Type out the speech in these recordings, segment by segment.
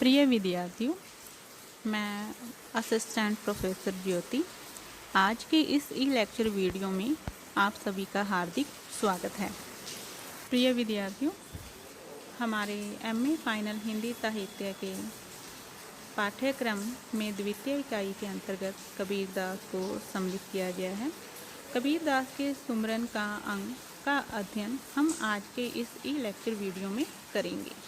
प्रिय विद्यार्थियों, मैं असिस्टेंट प्रोफेसर ज्योति आज के इस ई लेक्चर वीडियो में आप सभी का हार्दिक स्वागत है। प्रिय विद्यार्थियों, हमारे एमए फाइनल हिंदी साहित्य के पाठ्यक्रम में द्वितीय इकाई के अंतर्गत कबीरदास को सम्मिलित किया गया है। कबीरदास के सुमरन का अंग का अध्ययन हम आज के इस ई लेक्चर वीडियो में करेंगे।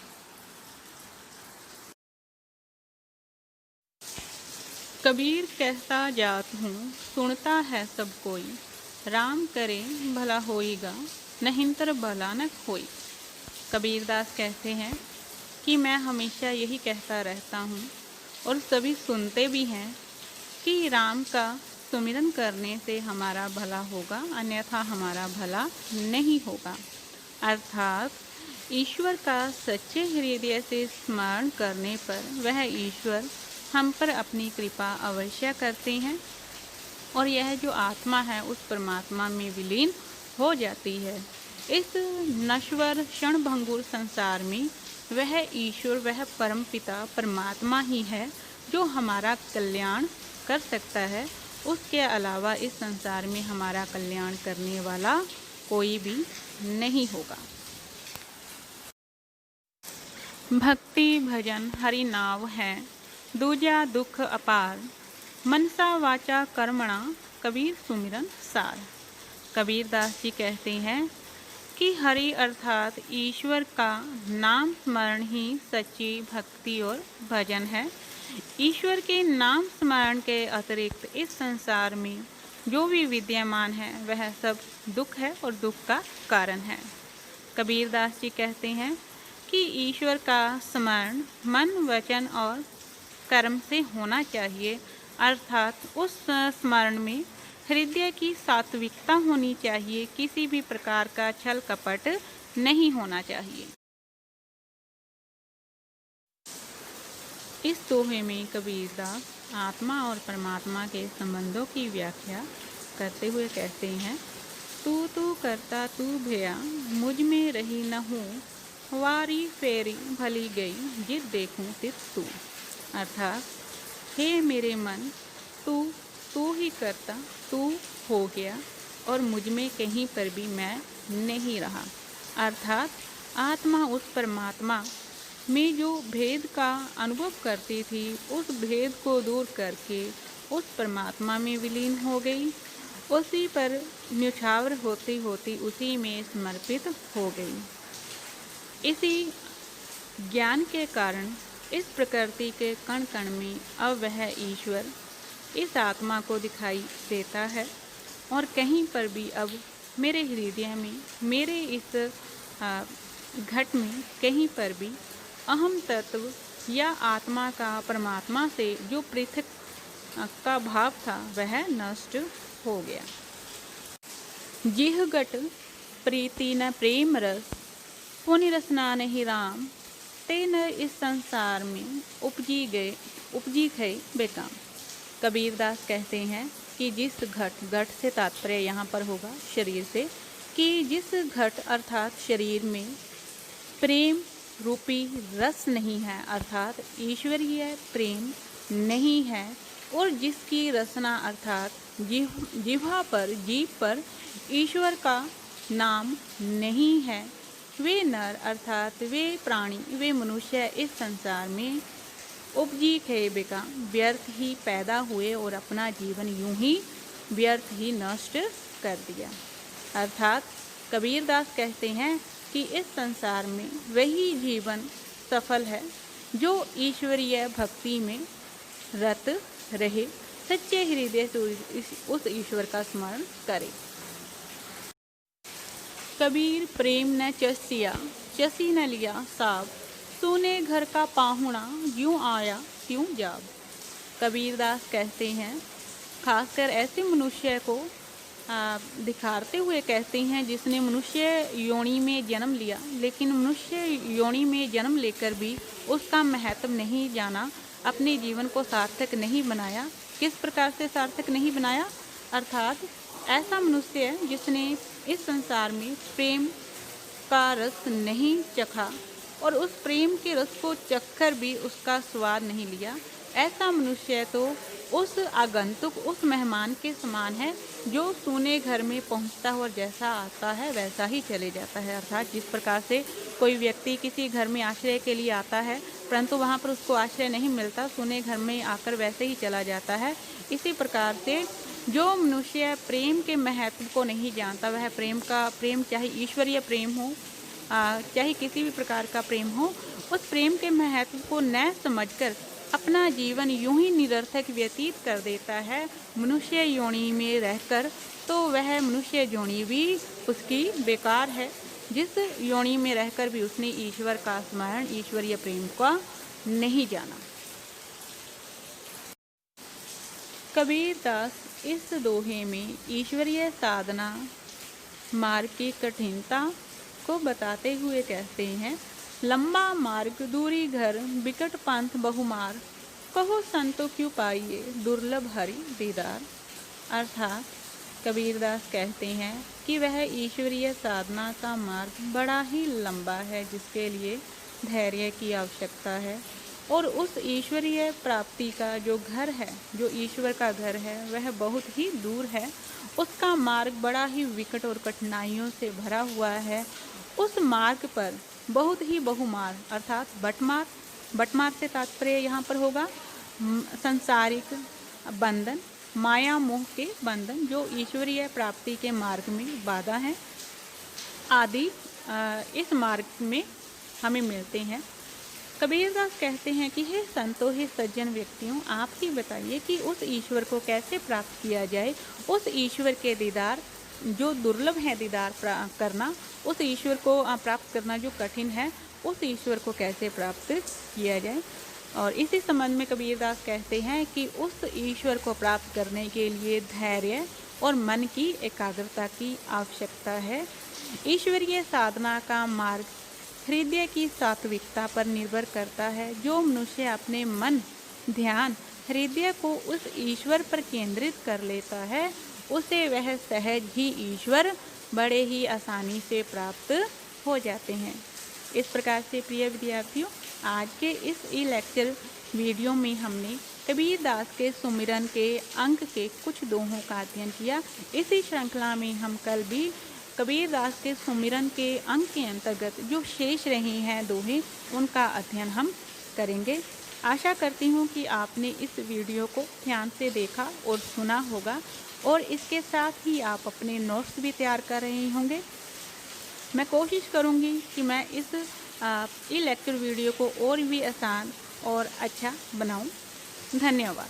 कबीर कहता जात हूँ, सुनता है सब कोई, राम करे भला होएगा, नहिंतर भला न कोई। कबीरदास कहते हैं कि मैं हमेशा यही कहता रहता हूँ और सभी सुनते भी हैं कि राम का सुमिरन करने से हमारा भला होगा, अन्यथा हमारा भला नहीं होगा। अर्थात ईश्वर का सच्चे हृदय से स्मरण करने पर वह ईश्वर हम पर अपनी कृपा अवश्य करते हैं और यह जो आत्मा है उस परमात्मा में विलीन हो जाती है। इस नश्वर क्षणभंगुर संसार में वह ईश्वर, वह परमपिता परमात्मा ही है जो हमारा कल्याण कर सकता है। उसके अलावा इस संसार में हमारा कल्याण करने वाला कोई भी नहीं होगा। भक्ति भजन हरि नाव है, दूजा दुख अपार, मनसा वाचा कर्मणा कबीर सुमिरन सार। कबीरदास जी कहते हैं कि हरि अर्थात ईश्वर का नाम स्मरण ही सच्ची भक्ति और भजन है। ईश्वर के नाम स्मरण के अतिरिक्त इस संसार में जो भी विद्यमान है वह सब दुख है और दुख का कारण है। कबीरदास जी कहते हैं कि ईश्वर का स्मरण मन, वचन और कर्म से होना चाहिए। अर्थात उस स्मरण में हृदय की सात्विकता होनी चाहिए, किसी भी प्रकार का छल कपट नहीं होना चाहिए। इस दोहे में कबीरदास आत्मा और परमात्मा के संबंधों की व्याख्या करते हुए कहते हैं, तू तू करता तू भया, मुझ में रही न हूँ, वारी फेरी भली गई, जित देखूं तित तू। अर्थात हे मेरे मन, तू ही करता, तू हो गया और मुझ में कहीं पर भी मैं नहीं रहा। अर्थात आत्मा उस परमात्मा में जो भेद का अनुभव करती थी उस भेद को दूर करके उस परमात्मा में विलीन हो गई, उसी पर न्यौछावर होती होती उसी में समर्पित हो गई। इसी ज्ञान के कारण इस प्रकृति के कण कण में अब वह ईश्वर इस आत्मा को दिखाई देता है और कहीं पर भी अब मेरे हृदय में, मेरे इस घट में कहीं पर भी अहम तत्व या आत्मा का परमात्मा से जो पृथक का भाव था वह नष्ट हो गया। जिह घट प्रीति न प्रेम रस, पुनि रसना नहीं राम, ते न इस संसार में उपजी गए बेकाम। कबीरदास कहते हैं कि जिस घट से तात्पर्य यहाँ पर होगा शरीर से, कि जिस घट अर्थात शरीर में प्रेम रूपी रस नहीं है, अर्थात ईश्वरीय प्रेम नहीं है, और जिसकी रसना अर्थात जिह्वा पर, जीभ पर ईश्वर का नाम नहीं है, वे नर अर्थात वे प्राणी, वे मनुष्य इस संसार में उपजी खे बेका, व्यर्थ ही पैदा हुए और अपना जीवन यूं ही व्यर्थ ही नष्ट कर दिया। अर्थात कबीरदास कहते हैं कि इस संसार में वही जीवन सफल है जो ईश्वरीय भक्ति में रत रहे, सच्चे हृदय से उस ईश्वर का स्मरण करे। कबीर प्रेम न चसिया, चसी न लिया साब, सोने घर का पाहुणा, यूं आया त्यों जाब। कबीरदास कहते हैं, खासकर ऐसे मनुष्य को दिखाते हुए कहते हैं जिसने मनुष्य योनि में जन्म लिया, लेकिन मनुष्य योनि में जन्म लेकर भी उसका महत्व नहीं जाना, अपने जीवन को सार्थक नहीं बनाया। किस प्रकार से सार्थक नहीं बनाया? अर्थात ऐसा मनुष्य जिसने इस संसार में प्रेम का रस नहीं चखा और उस प्रेम के रस को चखकर भी उसका स्वाद नहीं लिया, ऐसा मनुष्य तो उस आगंतुक, उस मेहमान के समान है जो सूने घर में पहुंचता है और जैसा आता है वैसा ही चले जाता है। अर्थात जिस प्रकार से कोई व्यक्ति किसी घर में आश्रय के लिए आता है परंतु वहां पर उसको आश्रय नहीं मिलता, सूने घर में आकर वैसे ही चला जाता है, इसी प्रकार से जो मनुष्य प्रेम के महत्व को नहीं जानता, वह प्रेम चाहे ईश्वरीय प्रेम हो, चाहे किसी भी प्रकार का प्रेम हो, उस प्रेम के महत्व को न समझकर अपना जीवन यूं ही निरर्थक व्यतीत कर देता है मनुष्य योनि में रहकर, तो वह मनुष्य योनि भी उसकी बेकार है, जिस योनि में रहकर भी उसने ईश्वर का स्मरण, ईश्वरीय प्रेम का नहीं जाना। कबीर दास इस दोहे में ईश्वरीय साधना मार्ग की कठिनता को बताते हुए कहते हैं, लंबा मार्ग दूरी घर बिकट पंथ बहुमार, कहो संतो क्यों पाइए दुर्लभ हरि दीदार। अर्थात कबीरदास कहते हैं कि वह ईश्वरीय साधना का मार्ग बड़ा ही लंबा है, जिसके लिए धैर्य की आवश्यकता है, और उस ईश्वरीय प्राप्ति का जो घर है, जो ईश्वर का घर है, वह बहुत ही दूर है। उसका मार्ग बड़ा ही विकट और कठिनाइयों से भरा हुआ है। उस मार्ग पर बहुत ही बहुमार अर्थात बटमार से तात्पर्य यहाँ पर होगा संसारिक बंधन, माया मोह के बंधन जो ईश्वरीय प्राप्ति के मार्ग में बाधा हैं आदि इस मार्ग में हमें मिलते हैं। कबीरदास कहते हैं कि हे संतों, हे सज्जन व्यक्तियों, आप ही बताइए कि उस ईश्वर को कैसे प्राप्त किया जाए। उस ईश्वर के दीदार जो दुर्लभ है, दीदार करना, उस ईश्वर को प्राप्त करना जो कठिन है, उस ईश्वर को कैसे प्राप्त किया जाए। और इसी संबंध में कबीरदास कहते हैं कि उस ईश्वर को प्राप्त करने के लिए धैर्य और मन की एकाग्रता की आवश्यकता है। ईश्वरीय साधना का मार्ग हृदय की सात्विकता पर निर्भर करता है। जो मनुष्य अपने मन, ध्यान, हृदय को उस ईश्वर पर केंद्रित कर लेता है, उसे वह सहज ही ईश्वर बड़े ही आसानी से प्राप्त हो जाते हैं। इस प्रकार से प्रिय विद्यार्थियों, आज के इस लेक्चर वीडियो में हमने कबीरदास के सुमिरन के अंक के कुछ दोहों का अध्ययन किया। इसी श्रृंखला में हम कल भी कबीरदास के सुमिरन के अंक के अंतर्गत जो शेष रहे हैं दोहे, उनका अध्ययन हम करेंगे। आशा करती हूँ कि आपने इस वीडियो को ध्यान से देखा और सुना होगा, और इसके साथ ही आप अपने नोट्स भी तैयार कर रहे होंगे। मैं कोशिश करूँगी कि मैं इस लेक्चर वीडियो को और भी आसान और अच्छा बनाऊँ। धन्यवाद।